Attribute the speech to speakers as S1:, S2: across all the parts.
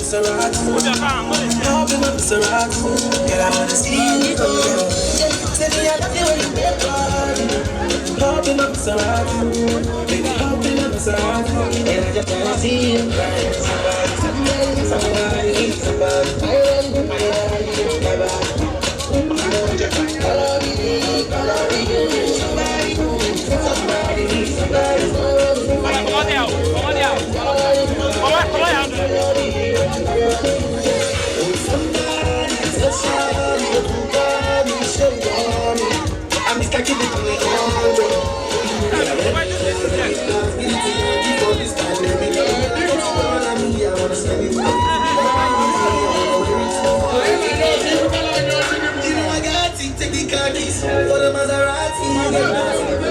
S1: Maserati. Hopping on Maserati. Girl, I wanna see you go. Tell me I love you when you make party. Hopping on Maserati. Baby, hopping on Maserati. And I just wanna see you cry. Somebody, somebody, somebody. For the Maserati,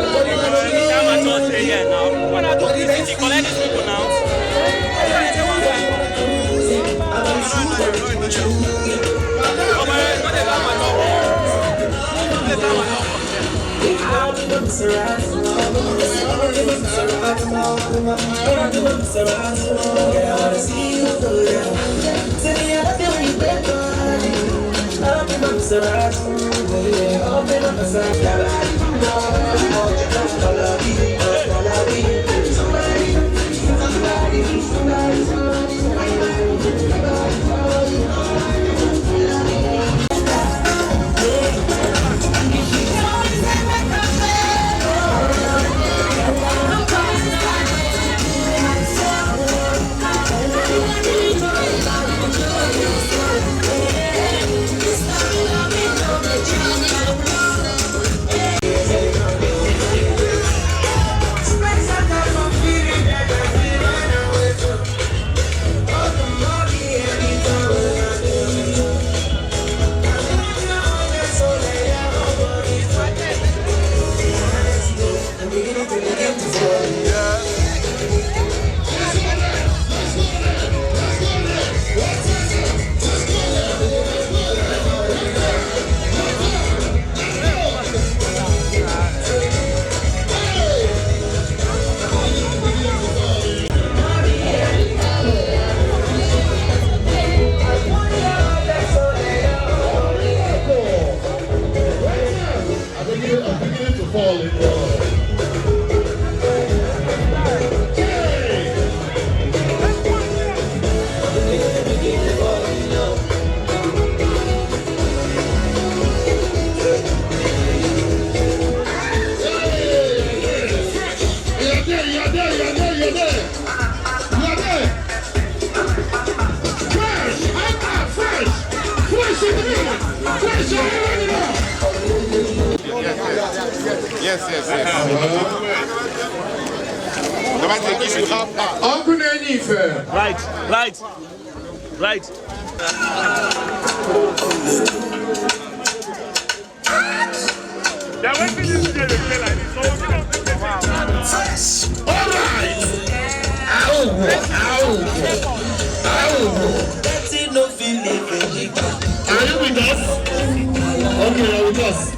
S2: Yes. Uncle Nenife.
S3: Right.
S2: Are you with us? Okay, you're with us.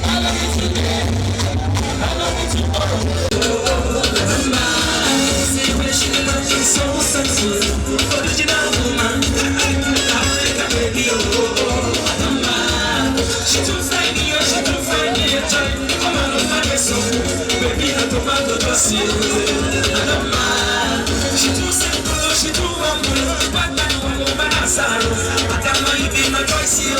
S1: I love you today. I love you tomorrow. She too simple, she too humble, but I know I'm over my sorrow. But I know you be my choice, you.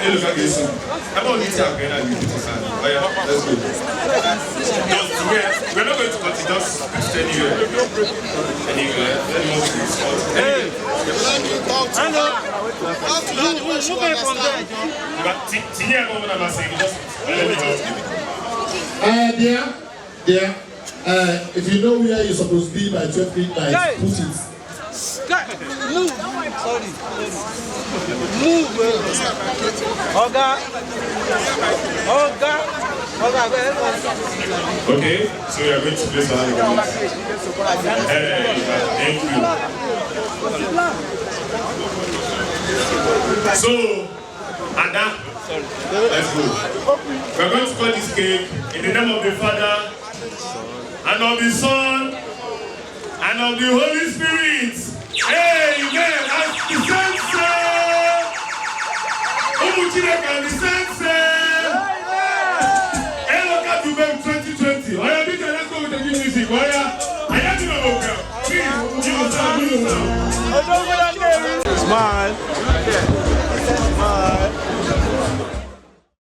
S2: Hey, look at this. I'm not eating again. I give it to hand. Oh, yeah, let's go. We're not going to cut it. Just anywhere. Anywhere. Let me
S3: Hey! Hello! Move from there.
S2: Dear, if you know where you're supposed to be by 12 midnight, put it.
S3: Move! Sorry. Move! Oga!
S2: Okay, so we are going to place our hands. Thank you. So, Ada, let's go. We are going to cut this cake in the name of the Father, and of the Son, and of the Holy Spirit. Amen. As the saints say, Umuchireka, the saints say, Eloka Dubem 2020. Oya, Peter, let's go with the new music. Oya, I have to know. Please, give us some.
S3: Smile.